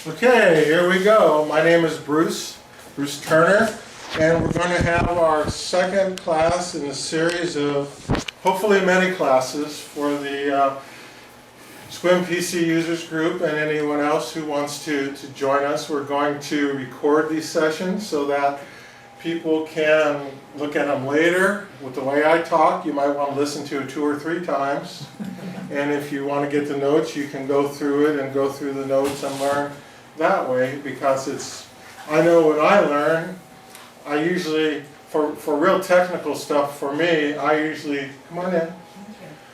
Okay, here we go. My name is Bruce Turner, and we're going to have our second class in a series of hopefully many classes for the SQUIM PC users group and anyone else who wants to join us. We're going to record these sessions so that people can look at them later. With the way I talk, you might want to listen to it 2 or 3 times. And if you want to get the notes, you can go through it and go through the notes and learn that way, because I know when I learn, I usually, for real technical stuff for me, I usually, come on in.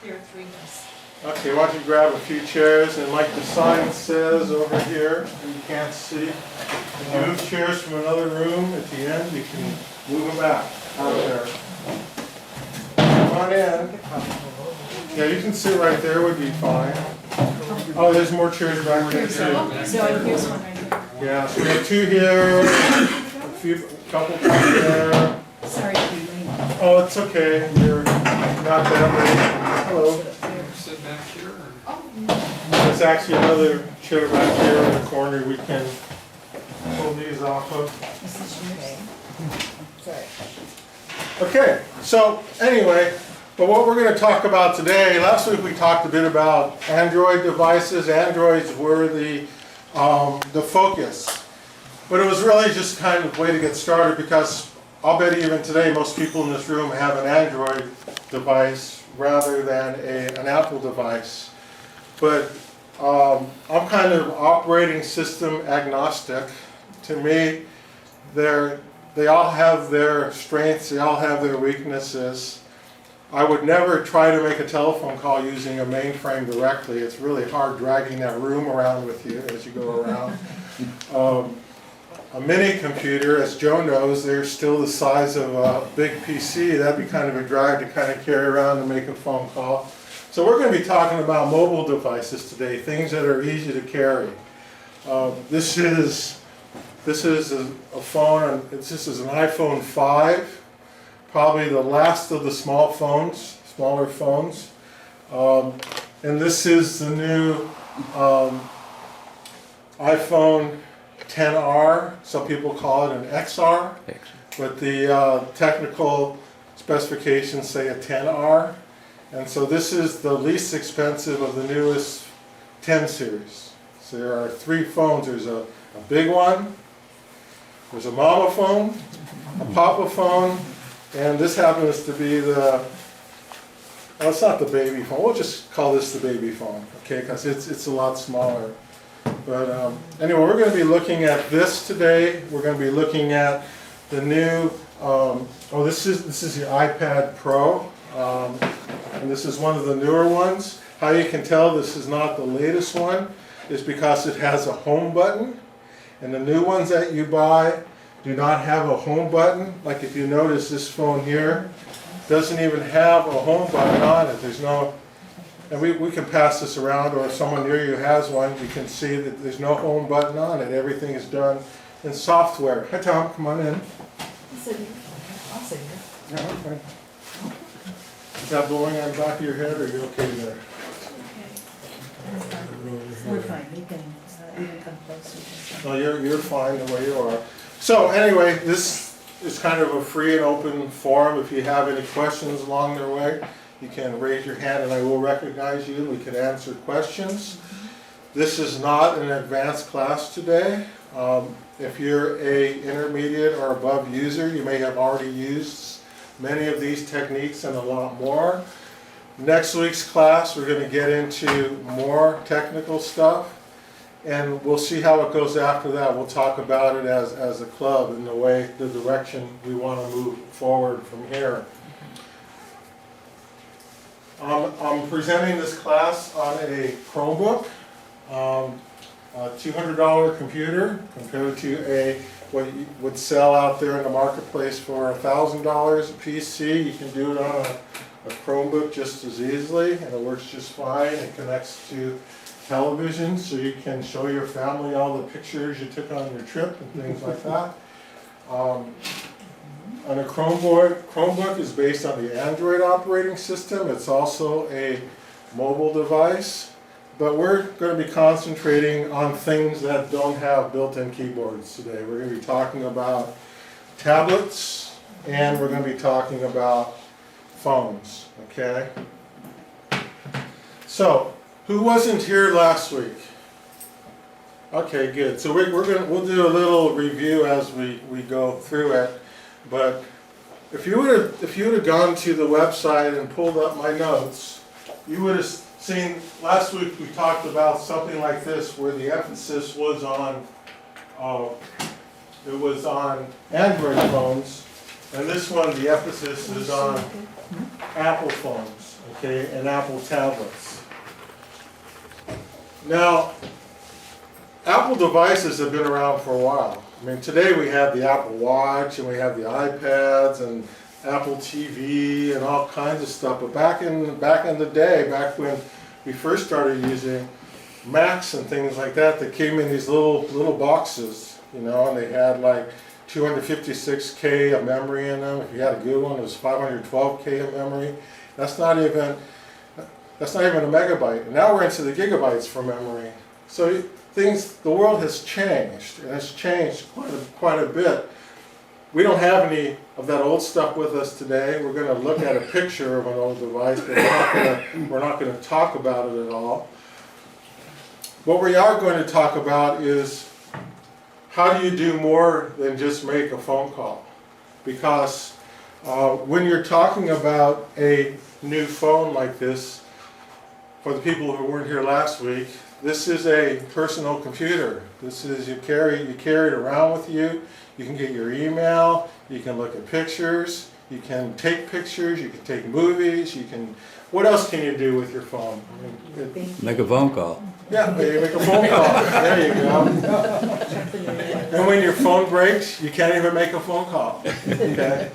Here are 3 guys. Okay, why don't you grab a few chairs, and like the sign says over here, you can't see, you move chairs from another room at the end, you can move them back out there. Come on in. Yeah, you can sit right there, would be fine. Oh, there's more chairs back there too. So here's one right here. Yeah, so we have 2 here, a couple back there. Sorry to be late. Oh, it's okay, you're not that late. Hello. Sit back here. There's actually another chair back here in the corner we can pull these off of. This is yours. Sorry. Okay, so anyway, but what we're going to talk about today, last week we talked a bit about Android devices. Androids were the focus. But it was really just kind of a way to get started, because I'll bet even today most people in this room have an Android device rather than an Apple device. But I'm kind of operating system agnostic. To me, they all have their strengths, they all have their weaknesses. I would never try to make a telephone call using a mainframe directly. It's really hard dragging that room around with you as you go around. A mini computer, as Joe knows, they're still the size of a big PC. That'd be kind of a drag to kind of carry around and make a phone call. So we're going to be talking about mobile devices today, things that are easy to carry. This is a phone, this is an iPhone 5. Probably the last of the smaller phones. And this is the new iPhone XR. Some people call it an XR, but the technical specifications say a XR. And so this is the least expensive of the newest 10 series. So there are 3 phones. There's a big one, there's a mama phone, a papa phone, and this happens to be well, it's not the baby phone. We'll just call this the baby phone, okay? Because it's a lot smaller. But anyway, we're going to be looking at this today. We're going to be looking at the new. This is the iPad Pro, and this is one of the newer ones. How you can tell this is not the latest one is because it has a home button, and the new ones that you buy do not have a home button. Like if you notice, this phone here doesn't even have a home button on it. There's no, and we can pass this around, or if someone near you has one, you can see that there's no home button on it. Everything is done in software. Hi Tom, come on in. I'll sit here. Yeah, okay. Is that blowing on the back of your head, or are you okay there? We're fine. You can even come closer. No, you're fine the way you are. So anyway, this is kind of a free and open forum. If you have any questions along the way, you can raise your hand and I will recognize you. We can answer questions. This is not an advanced class today. If you're a intermediate or above user, you may have already used many of these techniques and a lot more. Next week's class, we're going to get into more technical stuff. And we'll see how it goes after that. We'll talk about it as a club in the direction we want to move forward from here. I'm presenting this class on a Chromebook, a $200 computer compared to what you would sell out there in the marketplace for $1,000 a PC. You can do it on a Chromebook just as easily, and it works just fine. It connects to television, so you can show your family all the pictures you took on your trip and things like that. On a Chromebook is based on the Android operating system. It's also a mobile device. but we're going to be concentrating on things that don't have built-in keyboards today. We're going to be talking about tablets, and we're going to be talking about phones, okay? So, who wasn't here last week? Okay, good. So we'll do a little review as we go through it. But if you would have gone to the website and pulled up my notes, you would have seen last week we talked about something like this, where the emphasis was on Android phones, and this one the emphasis is on Apple phones, okay, and Apple tablets. Now, Apple devices have been around for a while. I mean, today we have the Apple Watch, and we have the iPads, and Apple TV, and all kinds of stuff. But back in the day, back when we first started using Macs and things like that, they came in these little boxes, you know, and they had like 256K of memory in them. If you had a good one, it was 512K of memory. That's not even a megabyte. And now we're into the gigabytes for memory. So the world has changed, and it's changed quite a bit. We don't have any of that old stuff with us today. We're going to look at a picture of an old device, but we're not going to talk about it at all. What we are going to talk about is how do you do more than just make a phone call? Because when you're talking about a new phone like this, for the people who weren't here last week, this is a personal computer. This is, you carry it around with you. You can get your email, you can look at pictures, you can take pictures, you can take movies, what else can you do with your phone? I mean, Make a phone call. yeah, maybe make a phone call. There you go. And when your phone breaks, you can't even make a phone call. Okay?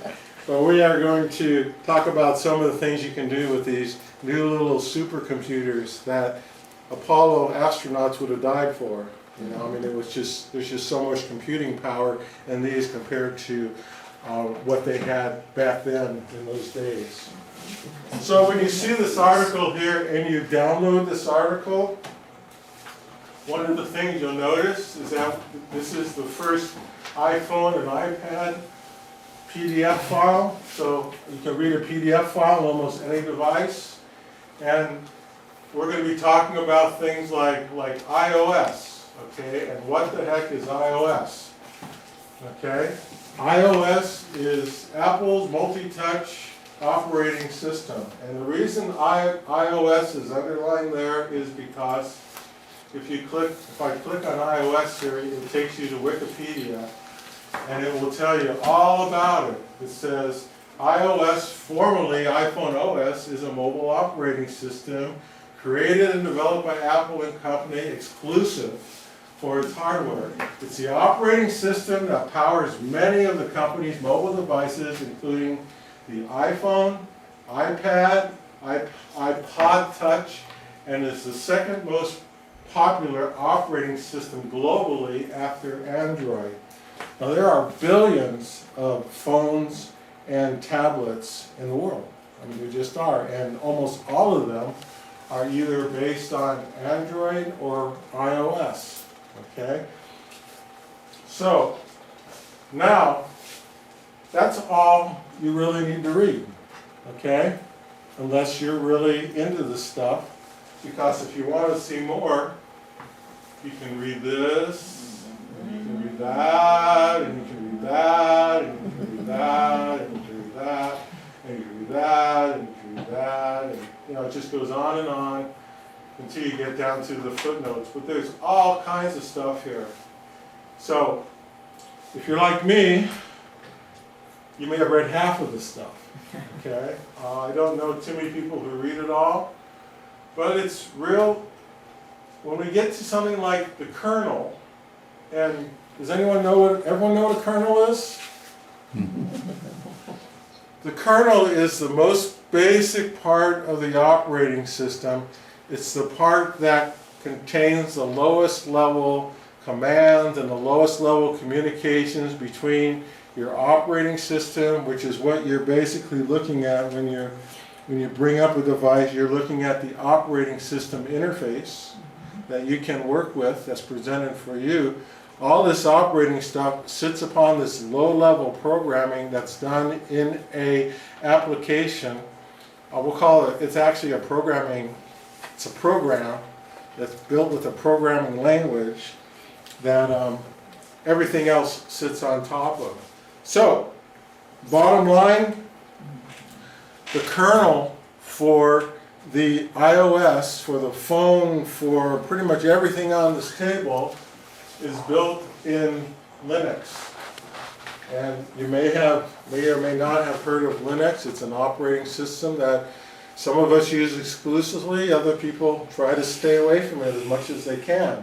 But we are going to talk about some of the things you can do with these new little supercomputers that Apollo astronauts would have died for. You know, I mean, there's just so much computing power in these compared to what they had back then in those days. So when you see this article here and you download this article, one of the things you'll notice is that this is the first iPhone and iPad PDF file. So you can read a PDF file on almost any device. And we're going to be talking about things like iOS, okay? And what the heck is iOS? Okay? iOS is Apple's multi-touch operating system. And the reason iOS is underlined there is because if I click on iOS here, it takes you to Wikipedia, and it will tell you all about it. It says iOS, formerly iPhone OS, is a mobile operating system created and developed by Apple and Company, exclusive for its hardware. It's the operating system that powers many of the company's mobile devices, including the iPhone, iPad, iPod Touch, and is the second most popular operating system globally after Android. Now, there are billions of phones and tablets in the world. I mean, there just are, and almost all of them are either based on Android or iOS, okay? So, now, that's all you really need to read, okay? Unless you're really into this stuff, because if you want to see more, you can read this, and you can read that, and you can read that, and you can read that, and you can read that, and you can read that, and you can read that, and you know, it just goes on until you get down to the footnotes. But there's all kinds of stuff here. So, if you're like me, you may have read half of this stuff. Okay? I don't know too many people who read it all, but it's real. When we get to something like the kernel, and does everyone know what a kernel is? The kernel is the most basic part of the operating system. It's the part that contains the lowest level commands and the lowest level communications between your operating system, which is what you're basically looking at when when you bring up a device, you're looking at the operating system interface that you can work with that's presented for you. All this operating stuff sits upon this low-level programming that's done in a application. We'll call it, it's actually it's a program that's built with a programming language that everything else sits on top of. So, bottom line, the kernel for the iOS, for the phone, for pretty much everything on this table is built in Linux. And you may or may not have heard of Linux. It's an operating system that some of us use exclusively, other people try to stay away from it as much as they can.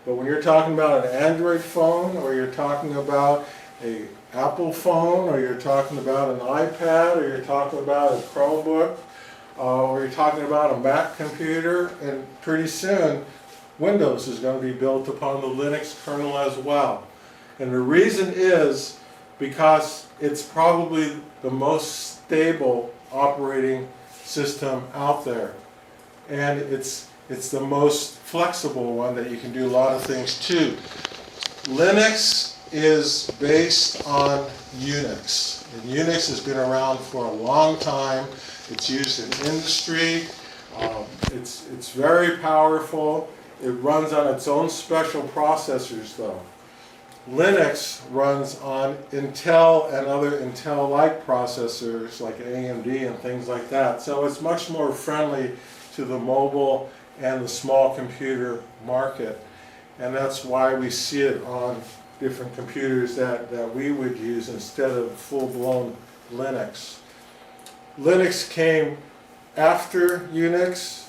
But when you're talking about an Android phone, or you're talking about an Apple phone, or you're talking about an iPad, or you're talking about a Chromebook, or you're talking about a Mac computer, and pretty soon Windows is going to be built upon the Linux kernel as well. And the reason is because it's probably the most stable operating system out there. And it's the most flexible one that you can do a lot of things to. Linux is based on Unix. And Unix has been around for a long time. It's used in industry. It's very powerful. It runs on its own special processors though. Linux runs on Intel and other Intel-like processors like AMD and things like that. So it's much more friendly to the mobile and the small computer market. And that's why we see it on different computers that we would use instead of full-blown Linux. Linux came after Unix.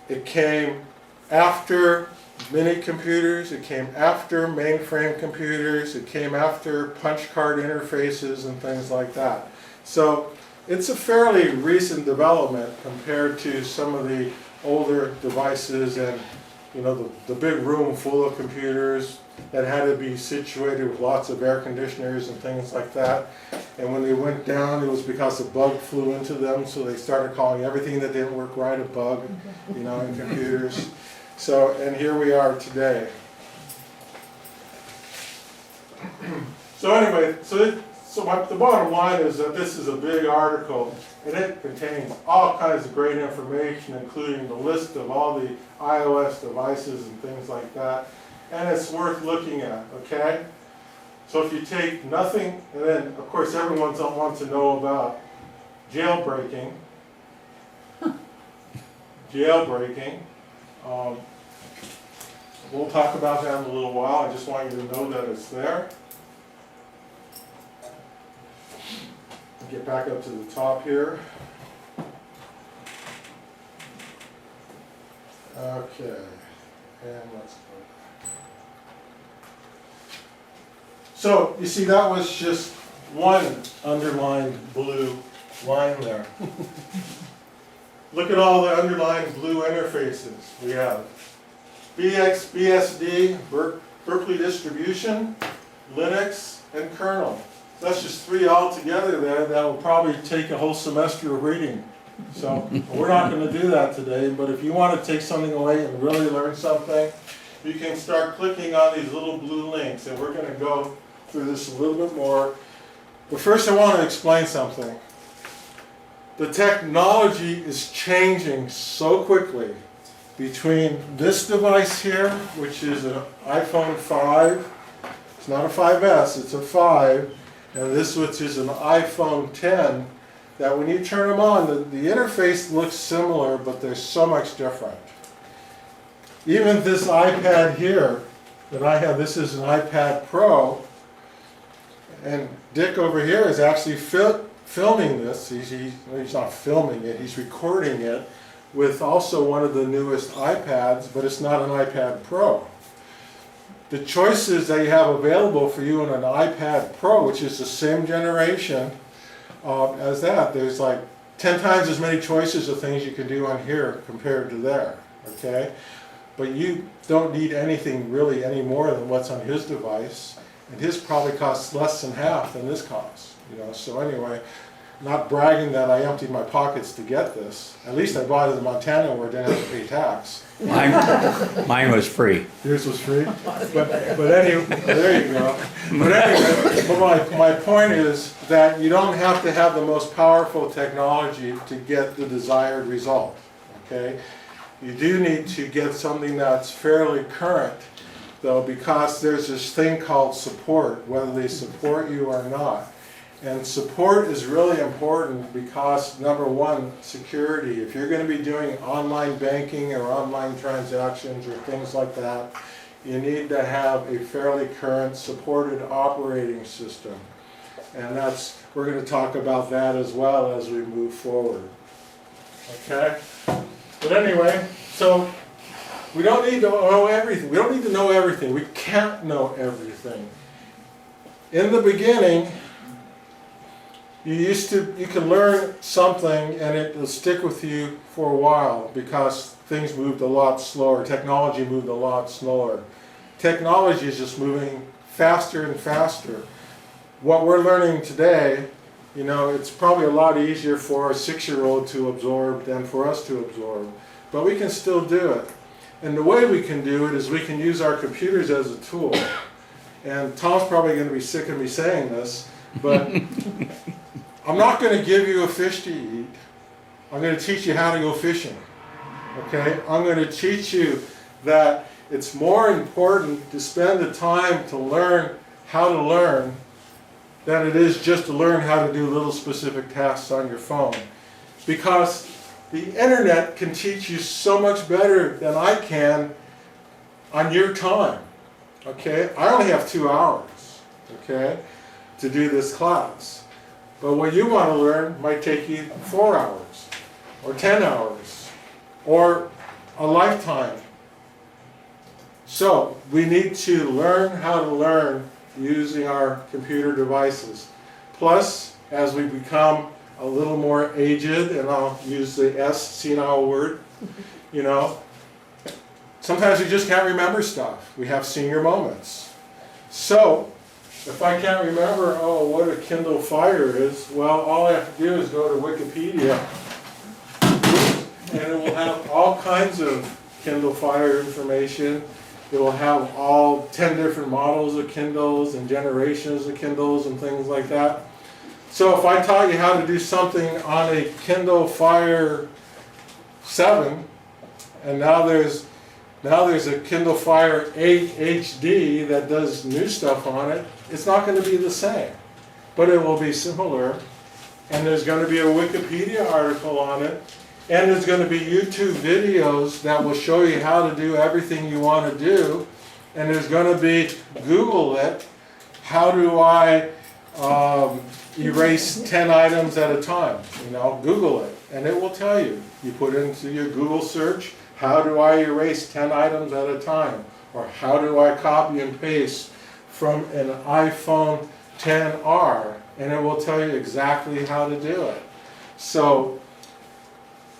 It came after mini computers. It came after mainframe computers. It came after punch card interfaces and things like that. So it's a fairly recent development compared to some of the older devices and the big room full of computers that had to be situated with lots of air conditioners and things like that. And when they went down, it was because a bug flew into them, so they started calling everything that didn't work right a bug, in computers. So, and here we are today. So anyway, the bottom line is that this is a big article, and it contains all kinds of great information, including the list of all the iOS devices and things like that. And it's worth looking at, okay? So if you take nothing, and then of course everyone wants to know about jailbreaking. Jailbreaking. We'll talk about that in a little while. I just want you to know that it's there. Get back up to the top here. Okay, and let's go. So, you see, that was just one underlined blue line there. Look at all the underlined blue interfaces we have. BSD, Berkeley Distribution, Linux, and kernel. That's just three altogether there that will probably take a whole semester of reading. So we're not going to do that today, but if you want to take something away and really learn something, you can start clicking on these little blue links, and we're going to go through this a little bit more. But first I want to explain something. The technology is changing so quickly between this device here, which is an iPhone 5, it's not a 5S, it's a 5, and this which is an iPhone 10, that when you turn them on, the interface looks similar, but they're so much different. Even this iPad here that I have, this is an iPad Pro, and Dick over here is actually filming this. He's not filming it, he's recording it with also one of the newest iPads, but it's not an iPad Pro. The choices that you have available for you in an iPad Pro, which is the same generation as that, there's like 10 times as many choices of things you can do on here compared to there, okay? But you don't need anything really any more than what's on his device, and his probably costs less than half than this costs, So anyway, not bragging that I emptied my pockets to get this. At least I bought it in Montana where I didn't have to pay tax. Mine was free. Yours was free? But anyway, there you go. But anyway, but my point is that you don't have to have the most powerful technology to get the desired result, okay? You do need to get something that's fairly current, though, because there's this thing called support, whether they support you or not. And support is really important because, number one, security. If you're going to be doing online banking or online transactions or things like that, you need to have a fairly current supported operating system. And we're going to talk about that as well as we move forward. Okay? But anyway, so we don't need to know everything. We don't need to know everything. We can't know everything. In the beginning, you can learn something and it will stick with you for a while because things moved a lot slower. Technology moved a lot slower. Technology is just moving faster and faster. What we're learning today, you know, it's probably a lot easier for a 6-year-old to absorb than for us to absorb. But we can still do it. And the way we can do it is we can use our computers as a tool. And Tom's probably going to be sick of me saying this, but I'm not going to give you a fish to eat. I'm going to teach you how to go fishing. Okay? I'm going to teach you that it's more important to spend the time to learn how to learn than it is just to learn how to do little specific tasks on your phone. Because the internet can teach you so much better than I can on your time. Okay? I only have 2 hours, okay, to do this class. But what you want to learn might take you 4 hours, or 10 hours, or a lifetime. So we need to learn how to learn using our computer devices. Plus, as we become a little more aged, and I'll use the senile word, you know, sometimes we just can't remember stuff. We have senior moments. So, if I can't remember, what a Kindle Fire is, well, all I have to do is go to Wikipedia, and it will have all kinds of Kindle Fire information. It will have all 10 different models of Kindles and generations of Kindles and things like that. So if I taught you how to do something on a Kindle Fire 7, and now there's a Kindle Fire 8 HD that does new stuff on it, it's not going to be the same. But it will be similar, and there's going to be a Wikipedia article on it, and there's going to be YouTube videos that will show you how to do everything you want to do, and there's going to be Google it, how do I erase 10 items at a time, you know, Google it, and it will tell you. You put into your Google search, how do I erase 10 items at a time? Or how do I copy and paste from an iPhone XR? And it will tell you exactly how to do it. So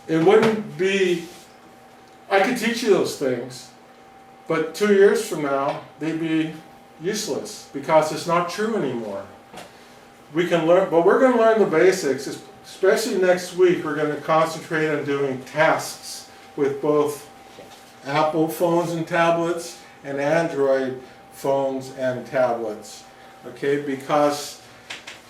it wouldn't be, I could teach you those things, but 2 years from now, they'd be useless because it's not true anymore. We can learn, but we're going to learn the basics, especially next week. We're going to concentrate on doing tasks with both Apple phones and tablets and Android phones and tablets. Okay, because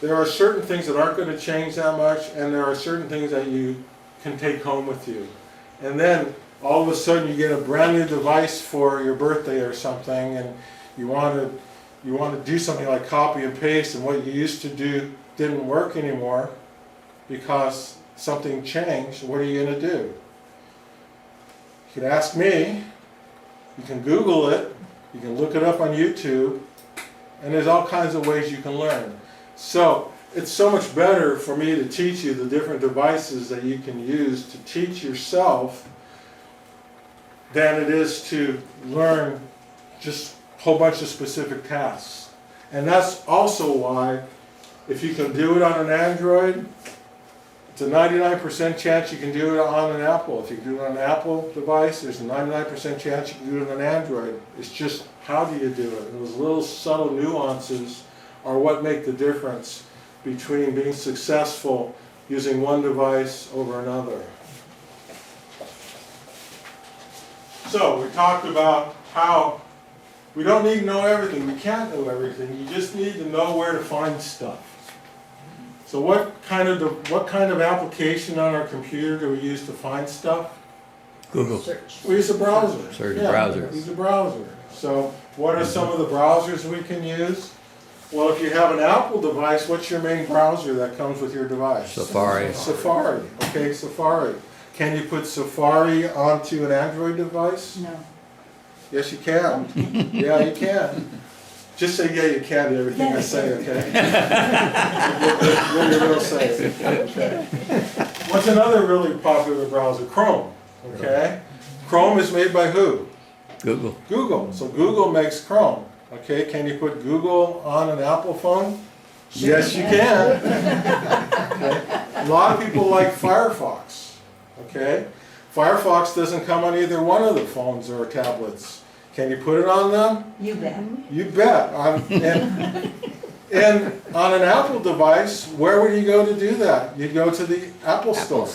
there are certain things that aren't going to change that much, and there are certain things that you can take home with you. And then all of a sudden you get a brand new device for your birthday or something, and you want to do something like copy and paste, and what you used to do didn't work anymore because something changed. What are you going to do? You can ask me, you can Google it, you can look it up on YouTube, and there's all kinds of ways you can learn. So it's so much better for me to teach you the different devices that you can use to teach yourself than it is to learn just a whole bunch of specific tasks. And that's also why, if you can do it on an Android, it's a 99% chance you can do it on an Apple. If you can do it on an Apple device, there's a 99% chance you can do it on an Android. It's just, how do you do it? And those little subtle nuances are what make the difference between being successful using one device over another. So we talked about how we don't need to know everything. We can't know everything. You just need to know where to find stuff. So what kind of application on our computer do we use to find stuff? Google. Search. We use a browser. Search Yeah, browser. we use a browser. So what are some of the browsers we can use? Well, if you have an Apple device, what's your main browser that comes with your device? Safari. Safari. Okay, Safari. Can you put Safari onto an Android device? No. Yes, you can. Yeah, you can. Just say, yeah, you can to everything I say, okay? What you're gonna say, okay? What's another really popular browser? Chrome, okay? Chrome is made by who? Google. Google. So Google makes Chrome, okay? Can you put Google on an Apple phone? Yes, you can. Okay. A lot of people like Firefox, okay? Firefox doesn't come on either one of the phones or tablets. Can you put it on them? You bet. You bet. And on an Apple device, where would you go to do that? You'd go to the Apple Store,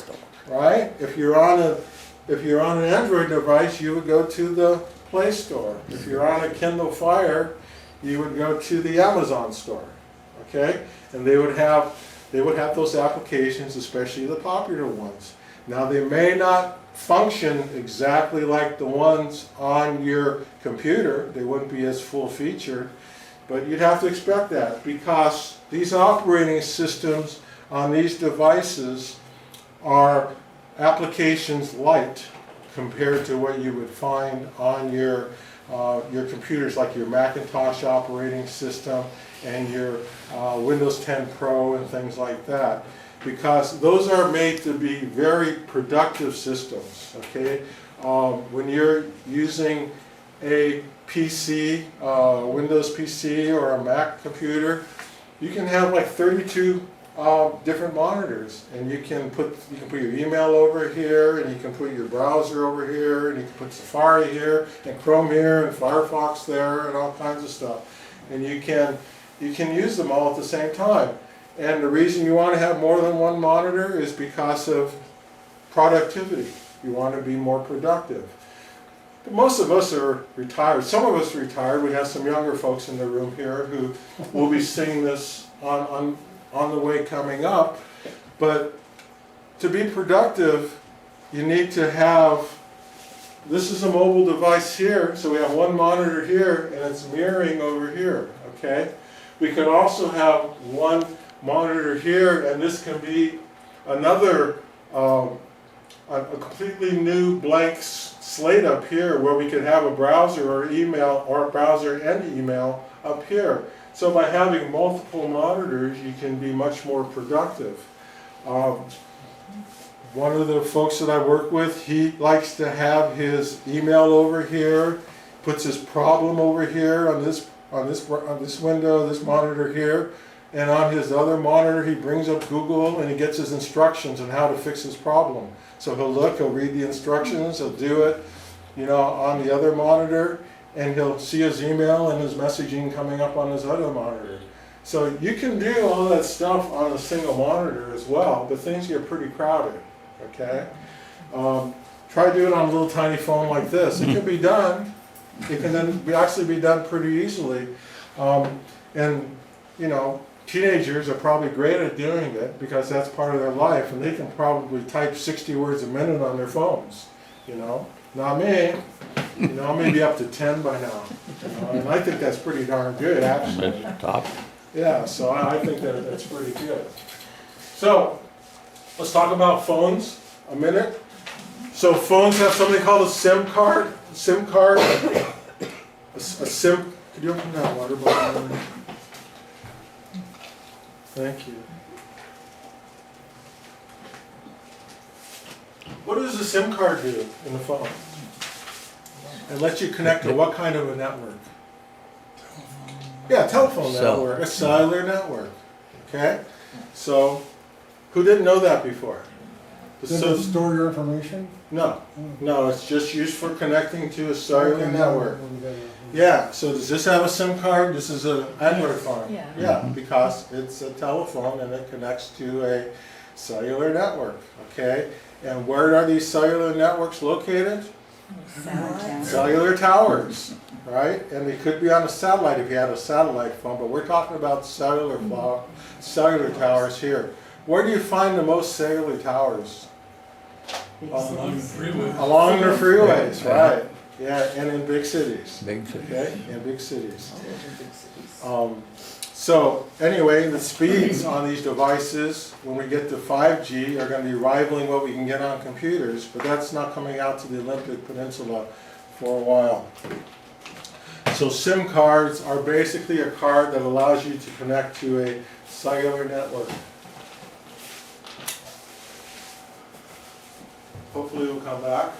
right? If you're on an Android device, you would go to the Play Store. If you're on a Kindle Fire, you would go to the Amazon store, okay? And they would have those applications, especially the popular ones. Now they may not function exactly like the ones on your computer. They wouldn't be as full featured, but you'd have to expect that because these operating systems on these devices are applications light compared to what you would find on your computers, like your Macintosh operating system and your Windows 10 Pro and things like that, because those are made to be very productive systems, okay? When you're using a PC, Windows PC or a Mac computer, you can have like 32 different monitors, and you can put your email over here, and you can put your browser over here, and you can put Safari here, and Chrome here, and Firefox there, and all kinds of stuff. And you can use them all at the same time. And the reason you want to have more than one monitor is because of productivity. You want to be more productive. But most of us are retired. Some of us are retired. We have some younger folks in the room here who will be seeing this on the way coming up. But to be productive, you need to have, this is a mobile device here, so we have one monitor here and it's mirroring over here, okay? We could also have one monitor here, and this can be another, a completely new blank slate up here where we could have a browser or email, or a browser and email up here. So by having multiple monitors, you can be much more productive. One of the folks that I work with, he likes to have his email over here, puts his problem over here on this window, this monitor here, and on his other monitor he brings up Google and he gets his instructions on how to fix his problem. So he'll read the instructions, he'll do it, on the other monitor, and he'll see his email and his messaging coming up on his other monitor. So you can do all that stuff on a single monitor as well, but things get pretty crowded, okay? Try doing it on a little tiny phone like this. It can be done. It can then actually be done pretty easily. Teenagers are probably great at doing it because that's part of their life, and they can probably type 60 words a minute on their phones, Not me. I may be up to 10 by now. And I think that's pretty darn good, actually. Top. Yeah, so I think that's pretty good. So, let's talk about phones a minute. So phones have something called a SIM card. SIM card. A SIM. Could you open that water bottle? Thank you. What does a SIM card do in the phone? It lets you connect to what kind of a network? Yeah, telephone network, a cellular network. Okay? So, who didn't know that before? Does it store your information? No, it's just used for connecting to a cellular network. Yeah, so does this have a SIM card? This is an Android phone. Yeah. Yeah, because it's a telephone and it connects to cellular network, okay? And where are these cellular networks located? Satellite. Cellular towers, right? And they could be on a satellite if you had a satellite phone, but we're talking about cellular towers here. Where do you find the most cellular towers? Along the freeway. Along the freeways, right? Yeah, and in big cities, Big city. okay? In big cities. So anyway, the speeds on these devices, when we get to 5G, are going to be rivaling what we can get on computers, but that's not coming out to the Olympic Peninsula for a while. So SIM cards are basically a card that allows you to connect to a cellular network. Hopefully we'll come back.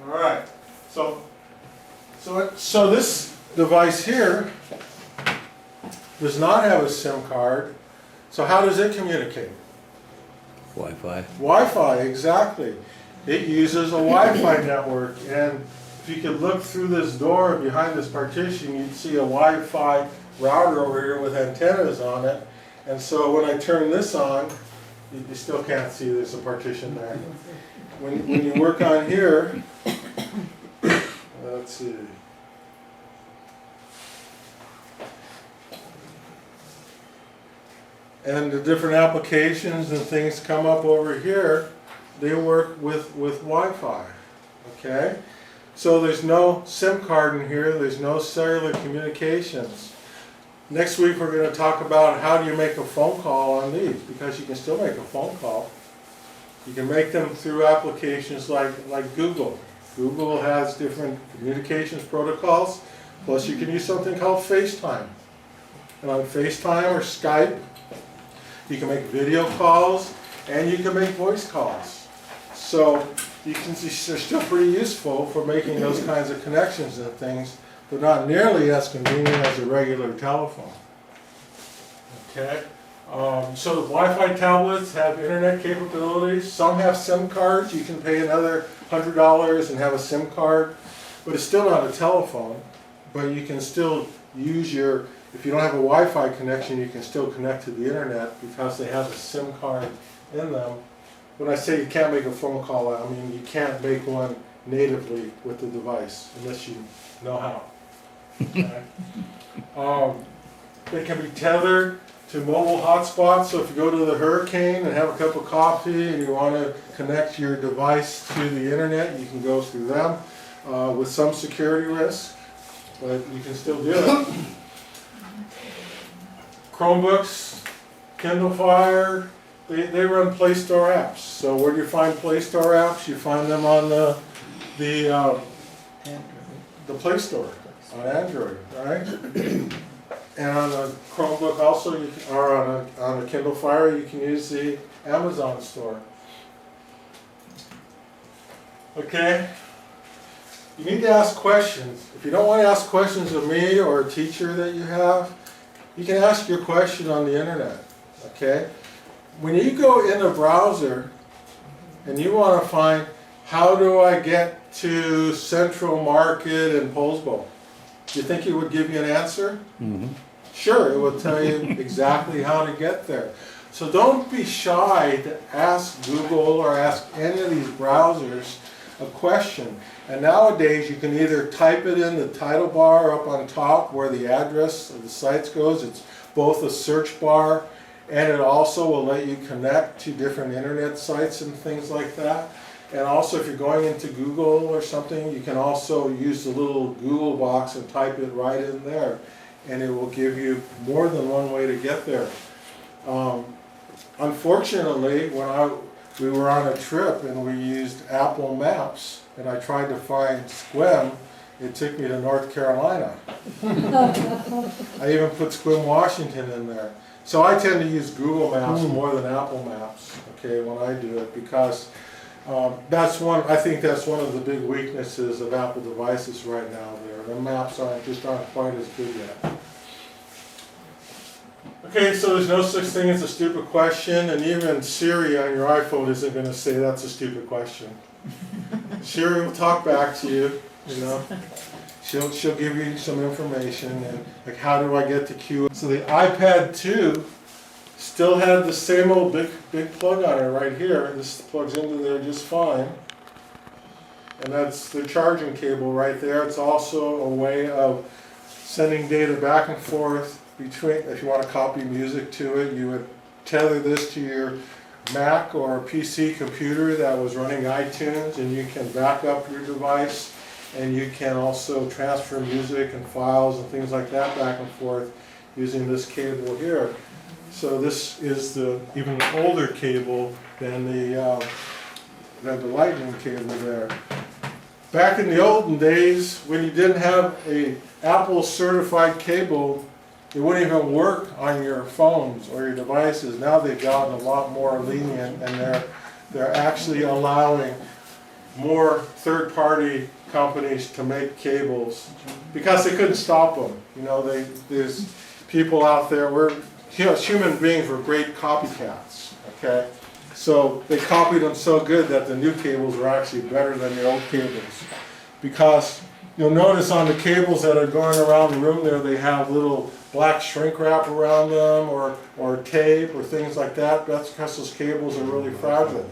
All right, so this device here does not have a SIM card. So how does it communicate? Wi-Fi. Wi-Fi, exactly. It uses a Wi-Fi network, and if you could look through this door behind this partition, you'd see a Wi-Fi router over here with antennas on it. And so when I turn this on, you still can't see there's a partition there. When you work on here, let's see. And the different applications and things come up over here, they work with Wi-Fi, okay? So there's no SIM card in here, there's no cellular communications. Next week we're going to talk about how do you make a phone call on these, because you can still make a phone call. You can make them through applications like Google. Google has different communications protocols, plus you can use something called FaceTime. And on FaceTime or Skype, you can make video calls and you can make voice calls. So you can see they're still pretty useful for making those kinds of connections and things, but not nearly as convenient as a regular telephone. Okay. So the Wi-Fi tablets have internet capabilities. Some have SIM cards. You can pay another $100 and have a SIM card, but it's still not a telephone. But you can still use your, if you don't have a Wi-Fi connection, you can still connect to the internet because they have a SIM card in them. When I say you can't make a phone call, I mean you can't make one natively with the device unless you know how. Okay. They can be tethered to mobile hotspots, so if you go to the Hurricane and have a cup of coffee and you want to connect your device to the internet, you can go through them with some security risk, but you can still do it. Chromebooks, Kindle Fire, they run Play Store apps. So where do you find Play Store apps? You find them on the Play Store on Android, right? And on a Chromebook also, or on a Kindle Fire, you can use the Amazon store. Okay? You need to ask questions. If you don't want to ask questions of me or a teacher that you have, you can ask your question on the internet. Okay? When you go in a browser and you want to find, how do I get to Central Market in Poulsbo? Do you think it would give you an answer? Mm-hmm. Sure, it will tell you exactly how to get there. So don't be shy to ask Google or ask any of these browsers a question. And nowadays you can either type it in the title bar up on top where the address of the sites goes. It's both a search bar and it also will let you connect to different internet sites and things like that. And also if you're going into Google or something, you can also use the little Google box and type it right in there. And it will give you more than one way to get there. Unfortunately, when we were on a trip and we used Apple Maps and I tried to find Sequim, it took me to North Carolina. I even put Sequim, Washington in there. So I tend to use Google Maps more than Apple Maps, okay, when I do it, because I think that's one of the big weaknesses of Apple devices right now. The maps aren't quite as good yet. Okay, so there's no such thing as a stupid question, and even Siri on your iPhone isn't going to say that's a stupid question. Siri will talk back to you, you know. She'll give you some information and like, how do I get to Q? So the iPad 2 Still had the same old big plug on it right here. This plugs into there just fine. And that's the charging cable right there. It's also a way of sending data back and forth between, if you want to copy music to it, you would tether this to your Mac or PC computer that was running iTunes, and you can back up your device, and you can also transfer music and files and things like that back and forth using this cable here. So this is the even older cable than the lightning cable there. Back in the olden days, when you didn't have a Apple certified cable, it wouldn't even work on your phones or your devices. Now they've gotten a lot more lenient, and they're actually allowing more third-party companies to make cables because they couldn't stop them. You know, there's people out there. Human beings were great copycats. Okay, so they copied them so good that the new cables were actually better than the old cables, because you'll notice on the cables that are going around the room there, they have little black shrink wrap around them, or tape, or things like that. That's because those cables are really fragile.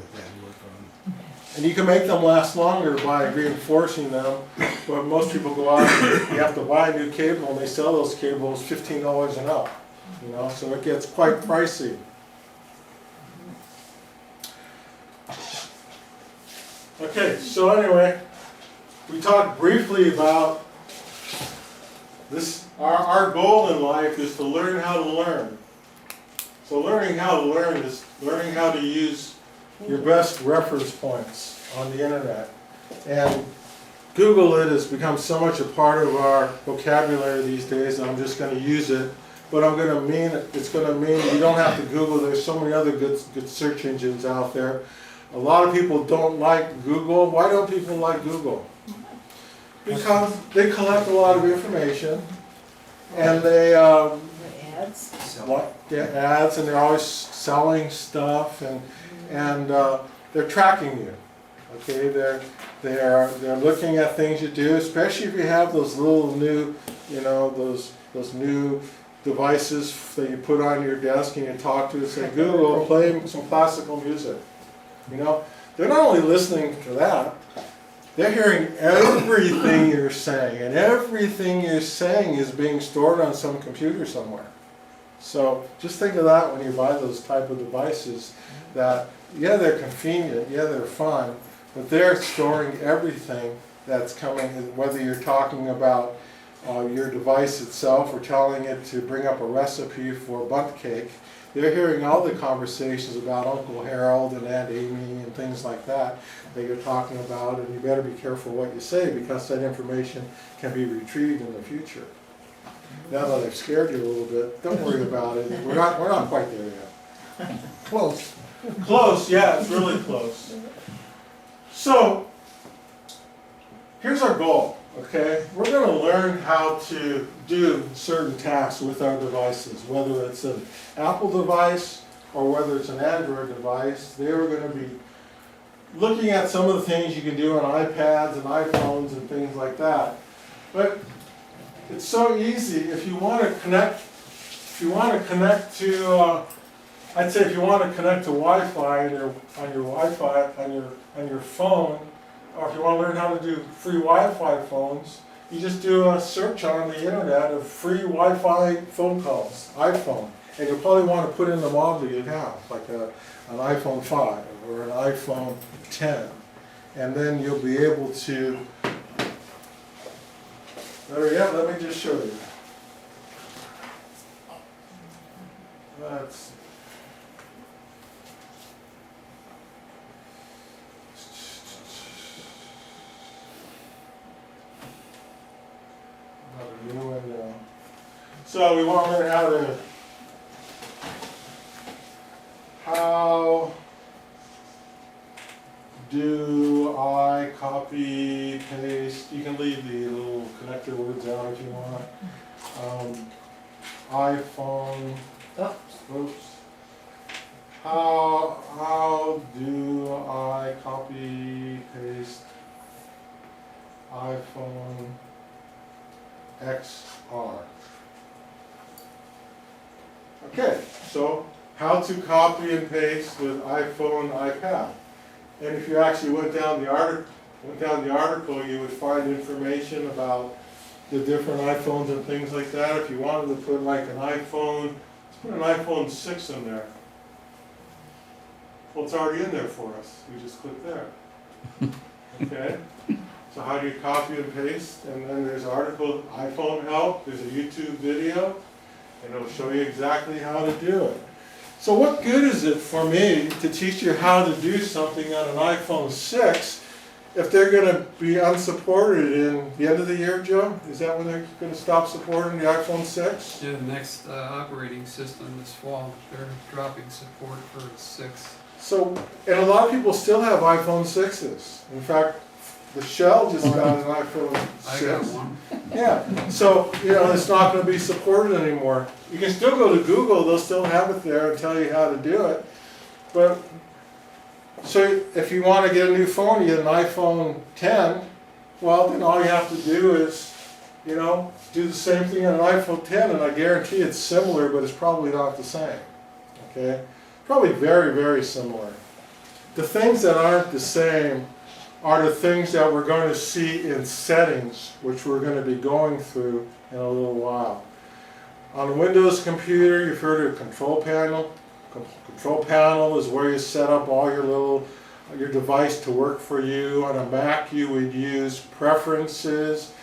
And you can make them last longer by reinforcing them, but most people go out and you have to buy a new cable, and they sell those cables $15 and up. You know, so it gets quite pricey. Okay, so anyway, we talked briefly about this. Our goal in life is to learn how to learn. So learning how to learn is learning how to use your best reference points on the internet. And Google it has become so much a part of our vocabulary these days that I'm just going to use it. But I'm going to mean it's going to mean you don't have to Google. There's so many other good search engines out there. A lot of people don't like Google. Why don't people like Google? Because they collect a lot of information, and they Ads. get ads, and they're always selling stuff, and they're tracking you. Okay, they're looking at things you do, especially if you have those little new, you know, those new devices that you put on your desk and you talk to and say, Google, play some classical music. You know, they're not only listening to that, they're hearing everything you're saying, and everything you're saying is being stored on some computer somewhere. So just think of that when you buy those type of devices, that yeah, they're convenient, yeah, they're fun, but they're storing everything that's coming, whether you're talking about your device itself or telling it to bring up a recipe for bundt cake. They're hearing all the conversations about Uncle Harold and Aunt Amy and things like that you're talking about, and you better be careful what you say, because that information can be retrieved in the future. Now that I've scared you a little bit, don't worry about it. We're not quite there yet. Close. Close, yeah, it's really close. So, here's our goal, okay? We're going to learn how to do certain tasks with our devices, whether it's an Apple device or whether it's an Android device. They're going to be looking at some of the things you can do on iPads and iPhones and things like that. But it's so easy if you want to connect. If you want to connect to, I'd say if you want to connect to Wi-Fi on your Wi-Fi on your phone, or if you want to learn how to do free Wi-Fi phones, you just do a search on the internet of free Wi-Fi phone calls, iPhone, and you'll probably want to put in the model you have, like an iPhone 5 or an iPhone 10, and then you'll be able to. Let me just show you. That's. New window. So we want to learn how do I copy, paste, you can leave the little connector words out if you want. iPhone, oops. How do I copy, paste iPhone XR? Okay, so how to copy and paste with iPhone, iPad. And if you actually went down the article, you would find information about the different iPhones and things like that. If you wanted to put like an iPhone, let's put an iPhone 6 in there. Well, it's already in there for us. We just click there. Okay? So how do you copy and paste? And then there's article, iPhone help, there's a YouTube video, and it'll show you exactly how to do it. So what good is it for me to teach you how to do something on an iPhone 6 if they're going to be unsupported in the end of the year, Joe? Is that when they're going to stop supporting the iPhone 6? Yeah, the next operating system this fall, they're dropping support for 6. So, and a lot of people still have iPhone 6s. In fact, the Shell just got an iPhone 6. I got one. Yeah, so, it's not going to be supported anymore. You can still go to Google, they'll still have it there and tell you how to do it. But, so if you want to get a new phone, you get an iPhone 10, well, then all you have to do is, do the same thing on an iPhone 10, and I guarantee it's similar, but it's probably not the same, okay? Probably very, very similar. The things that aren't the same are the things that we're going to see in settings, which we're going to be going through in a little while. On a Windows computer, you've heard of control panel. Control panel is where you set up all your device to work for you. On a Mac, you would use preferences.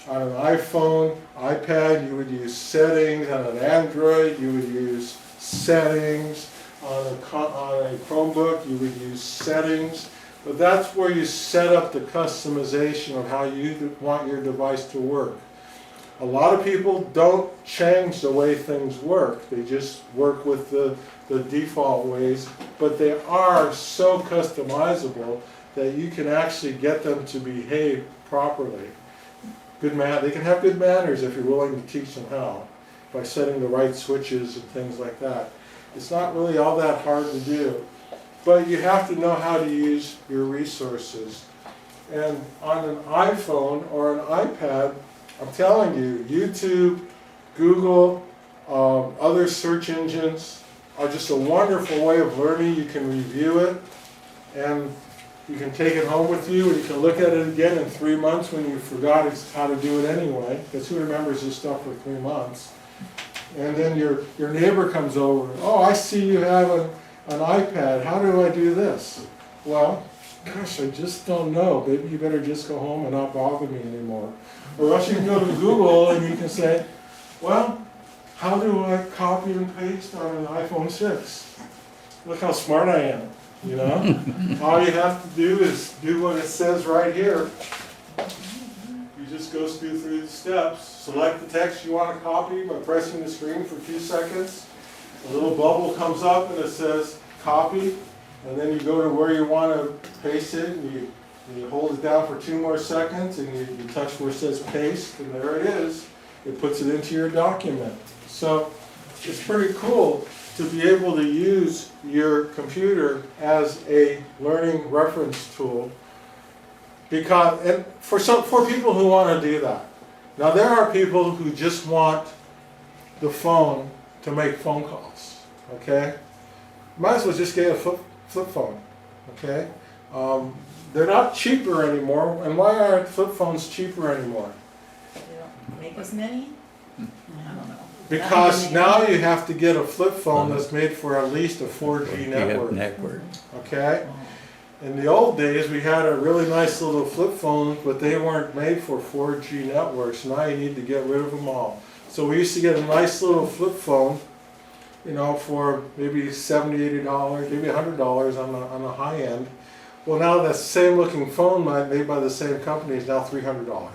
On an iPhone, iPad, you would use settings. On an Android, you would use settings. On a Chromebook, you would use settings. But that's where you set up the customization of how you want your device to work. A lot of people don't change the way things work. They just work with the default ways, but they are so customizable that you can actually get them to behave properly. They can have good manners if you're willing to teach them how, by setting the right switches and things like that. It's not really all that hard to do. But you have to know how to use your resources. And on an iPhone or an iPad, I'm telling you, YouTube, Google, other search engines are just a wonderful way of learning. You can review it, and you can take it home with you, and you can look at it again in 3 months when you forgot how to do it anyway, because who remembers this stuff for 3 months? And then your neighbor comes over, oh, I see you have an iPad, how do I do this? Well, gosh, I just don't know. Maybe you better just go home and not bother me anymore. Or else you can go to Google and you can say, well, how do I copy and paste on an iPhone 6? Look how smart I am, All you have to do is do what it says right here. You just go through the steps. Select the text you want to copy by pressing the screen for 2 seconds. A little bubble comes up and it says copy, and then you go to where you want to paste it, and you hold it down for 2 more seconds, and you touch where it says paste, and there it is. It puts it into your document. So it's pretty cool to be able to use your computer as a learning reference tool, because and for people who want to do that. Now there are people who just want the phone to make phone calls, okay? Might as well just get a flip phone, okay? They're not cheaper anymore, and why aren't flip phones cheaper anymore? They don't make as many? I don't know. Because now you have to get a flip phone that's made for at least a 4G Network. network, okay? In the old days, we had a really nice little flip phone, but they weren't made for 4G networks. Now you need to get rid of them all. So we used to get a nice little flip phone, for maybe $70, $80, maybe $100 on the high end. Well, now that same looking phone made by the same company is now $300.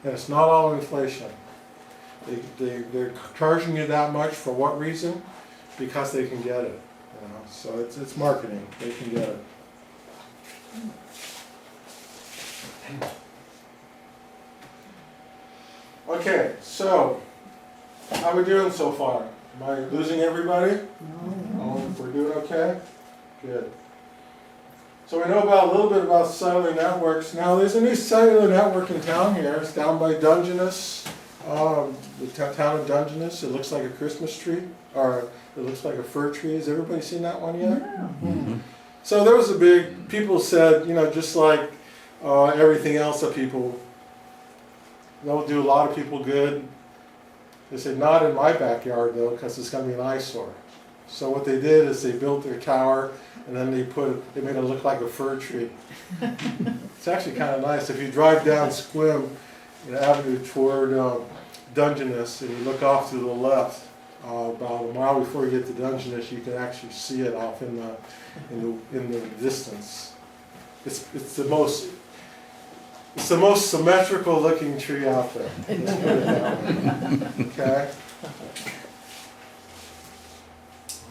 And it's not all inflation. They're charging you that much for what reason? Because they can get it. So it's marketing. They can get it. Okay, so how are we doing so far? Am I losing everybody? No. We're doing okay? Good. So we know a little bit about cellular networks. Now there's a new cellular network in town here. It's down by Dungeness, the town of Dungeness. It looks like a Christmas tree. or it looks like a fir tree. Has everybody seen that one yet? No. So there was a big, people said, you know, just like everything else that people, they'll do a lot of people good. They said, not in my backyard though, because it's going to be an eyesore. So what they did is they built their tower and then they made it look like a fir tree. It's actually kind of nice. If you drive down Squim Avenue toward Dungeness and you look off to the left, about a mile before you get to Dungeness, you can actually see it off in the distance. It's the most symmetrical looking tree out there. Let's put it that way. Okay.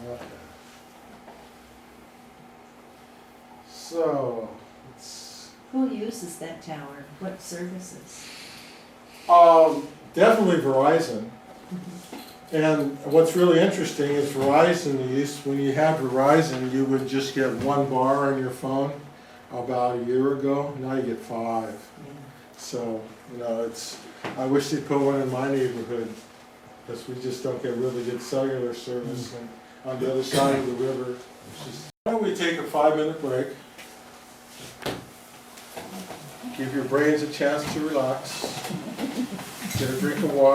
Okay. So, Who uses that tower? What services? definitely Verizon. And what's really interesting is Verizon, when you have Verizon, you would just get 1 bar on your phone about a year ago. Now you get 5. Yeah. So, you know, I wish they'd put one in my neighborhood, because we just don't get really good cellular service on the other side of the river. Why don't we take a 5-minute break? Give your brains a chance to relax. Get a drink of water.